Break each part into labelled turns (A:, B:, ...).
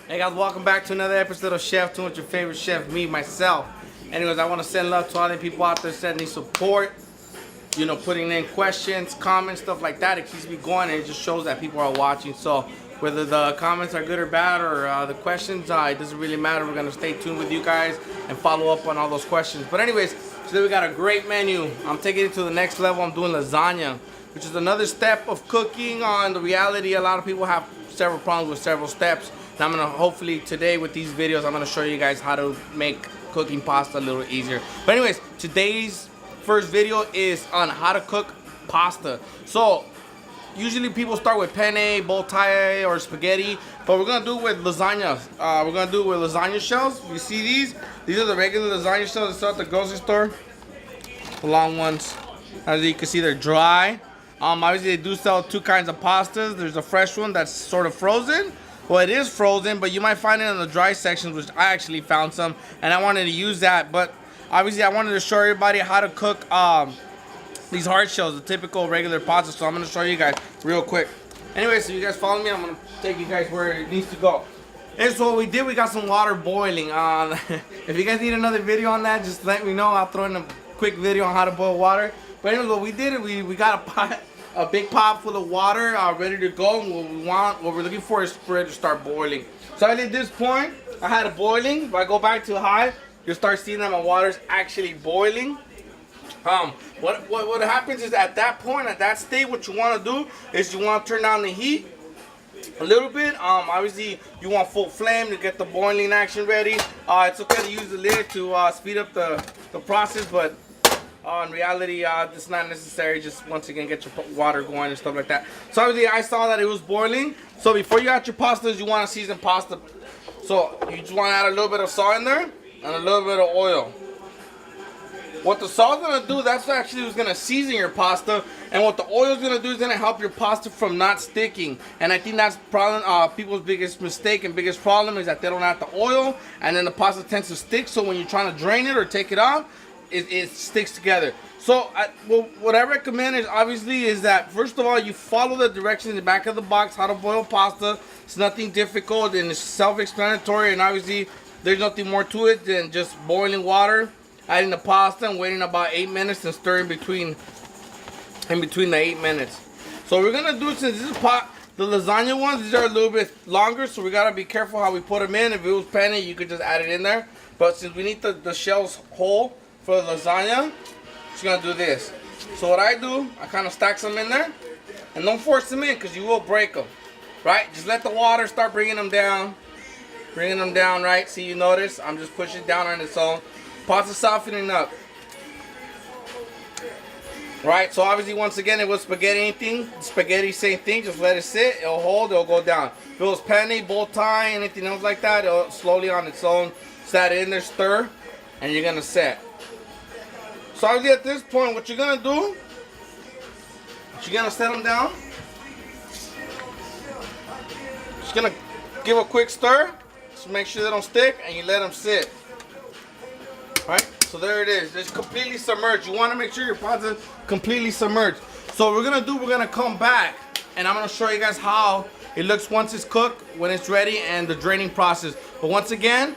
A: Hey guys, welcome back to another episode of Chef Tune with your favorite chef, me, myself. Anyways, I want to send love to all the people out there sending support, you know, putting in questions, comments, stuff like that. It keeps me going and it just shows that people are watching. So whether the comments are good or bad or the questions, it doesn't really matter. We're going to stay tuned with you guys and follow up on all those questions. But anyways, today we got a great menu. I'm taking it to the next level. I'm doing lasagna, which is another step of cooking. On the reality, a lot of people have several problems with several steps. And I'm gonna hopefully today with these videos, I'm gonna show you guys how to make cooking pasta a little easier. But anyways, today's first video is on how to cook pasta. So usually people start with penne, boltai, or spaghetti, but we're gonna do it with lasagna. We're gonna do it with lasagna shells. You see these? These are the regular lasagna shells that sell at the grocery store. The long ones. As you can see, they're dry. Obviously they do sell two kinds of pastas. There's a fresh one that's sort of frozen. Well, it is frozen, but you might find it in the dry sections, which I actually found some, and I wanted to use that. But obviously I wanted to show everybody how to cook these hard shells, the typical regular pasta. So I'm going to show you guys real quick. Anyway, so you guys follow me. I'm going to take you guys where it needs to go. And so what we did, we got some water boiling. If you guys need another video on that, just let me know. I'll throw in a quick video on how to boil water. But anyway, what we did, we got a pot. A big pot full of water ready to go. And what we're looking for is for it to start boiling. So at this point, I had it boiling. If I go back to high, you'll start seeing that my water's actually boiling. What happens is at that point, at that state, what you want to do is you want to turn down the heat a little bit. Obviously, you want full flame to get the boiling action ready. It's okay to use the lid to speed up the process, but in reality, it's not necessary. Just once again, get your water going and stuff like that. So obviously, I saw that it was boiling. So before you add your pastas, you want to season pasta. So you just want to add a little bit of salt in there and a little bit of oil. What the salt's gonna do, that's actually what's gonna season your pasta, and what the oil's gonna do is gonna help your pasta from not sticking. And I think that's problem. People's biggest mistake and biggest problem is that they don't add the oil, and then the pasta tends to stick. So when you're trying to drain it or take it out, it sticks together. So what I recommend is obviously is that first of all you follow the directions in the back of the box how to boil pasta. It's nothing difficult and it's self-explanatory, and obviously there's nothing more to it than just boiling water, adding the pasta, and waiting about 8 minutes and stirring in between the 8 minutes. So we're gonna do, since this is the lasagna ones, these are a little bit longer, so we gotta be careful how we put them in. If it was penne, you could just add it in there, but since we need the shells whole for the lasagna, just gonna do this. So what I do, I kind of stack some in there, and don't force them in because you will break them, right? Just let the water start bringing them down, right? See, you notice I'm just pushing it down on its own. Pasta softening up, right? So obviously, once again, it was spaghetti, anything, spaghetti, same thing. Just let it sit, it'll hold, it'll go down. If it was penne, boltai, anything else like that, it'll slowly on its own set it in there, stir, and you're gonna set. So obviously at this point, what you're gonna do, you're gonna set them down. Just gonna give a quick stir, just make sure they don't stick, and you let them sit. Right? So there it is. It's completely submerged. You want to make sure your pasta is completely submerged. So what we're gonna come back, and I'm gonna show you guys how it looks once it's cooked, when it's ready, and the draining process. But once again,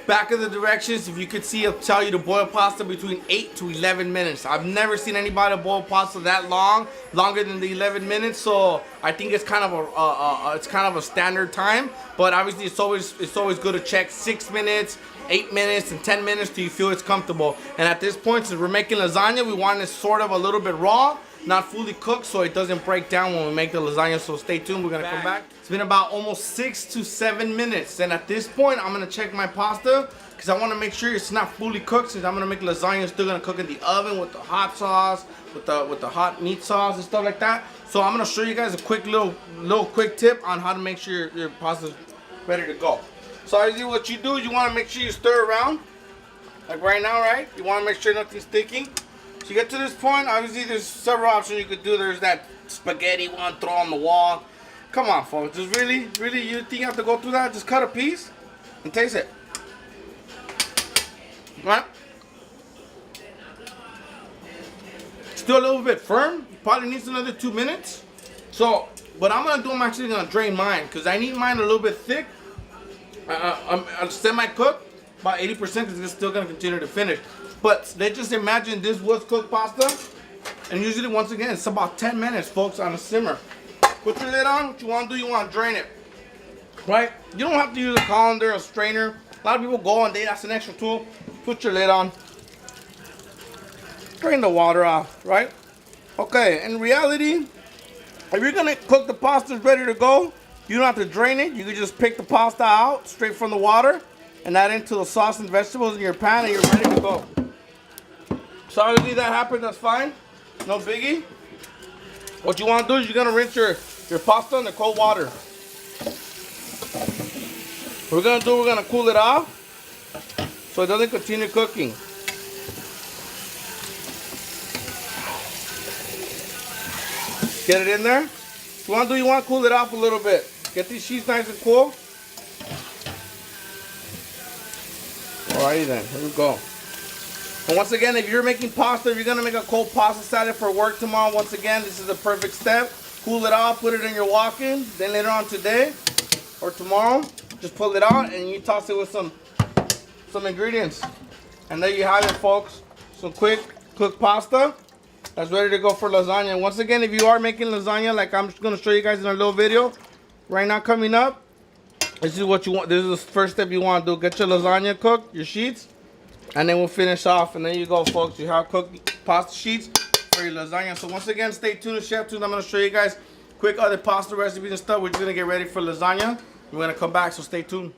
A: back of the directions, if you could see, it'll tell you to boil pasta between 8 to 11 minutes. I've never seen anybody boil pasta that long, longer than the 11 minutes. So I think it's kind of a standard time. But obviously, it's always good to check 6 minutes, 8 minutes, and 10 minutes till you feel it's comfortable. And at this point, since we're making lasagna, we want it sort of a little bit raw, not fully cooked, so it doesn't break down when we make the lasagna. So stay tuned, we're gonna come back. It's been about almost 6 to 7 minutes, and at this point I'm gonna check my pasta because I want to make sure it's not fully cooked. Since I'm gonna make lasagna, it's still gonna cook in the oven with the hot sauce, with the hot meat sauce and stuff like that. So I'm gonna show you guys a quick little quick tip on how to make sure your pasta's ready to go. So obviously what you do is you want to make sure you stir around, like right now, right? You want to make sure nothing's sticking. So you get to this point, obviously there's several options you could do. There's that spaghetti one, throw on the wall. Come on, folks. Just really, you think you have to go through that? Just cut a piece and taste it. Right? Still a little bit firm. Probably needs another 2 minutes. So what I'm gonna do, I'm actually gonna drain mine because I need mine a little bit thick. semi-cooked, about 80% because it's still gonna continue to finish. But let's just imagine this was cooked pasta, and usually once again it's about 10 minutes, folks, on a simmer. Put your lid on. What you want to do? You want to drain it, right? You don't have to use a colander, a strainer. A lot of people go and that's an extra tool. Put your lid on. Drain the water off, right? Okay. In reality, if you're gonna cook the pasta ready to go, you don't have to drain it. You can just pick the pasta out straight from the water and add into the sauce and vegetables in your pan, and you're ready to go. So obviously that happens, that's fine. No biggie. What you want to do is you're gonna rinse your pasta in the cold water. What we're gonna cool it off so it doesn't continue cooking. Get it in there. What you want to cool it off a little bit. Get these sheets nice and cool. Alrighty then, here we go. And once again, if you're making pasta, if you're gonna make a cold pasta salad for work tomorrow, once again, this is the perfect step. Cool it off, put it in your walk-in. Then later on today or tomorrow, just pull it out and you toss it with some ingredients. And there you have it, folks. Some quick cooked pasta that's ready to go for lasagna. Once again, if you are making lasagna, like I'm just gonna show you guys in a little video right now coming up, this is what you want. This is the first step you want to do. Get your lasagna cooked, your sheets, and then we'll finish off. And there you go, folks. You have cooked pasta sheets for your lasagna. So once again, stay tuned to Chef Tunes. I'm gonna show you guys quick other pasta recipes and stuff. We're just gonna get ready for lasagna. We're gonna come back, so stay tuned.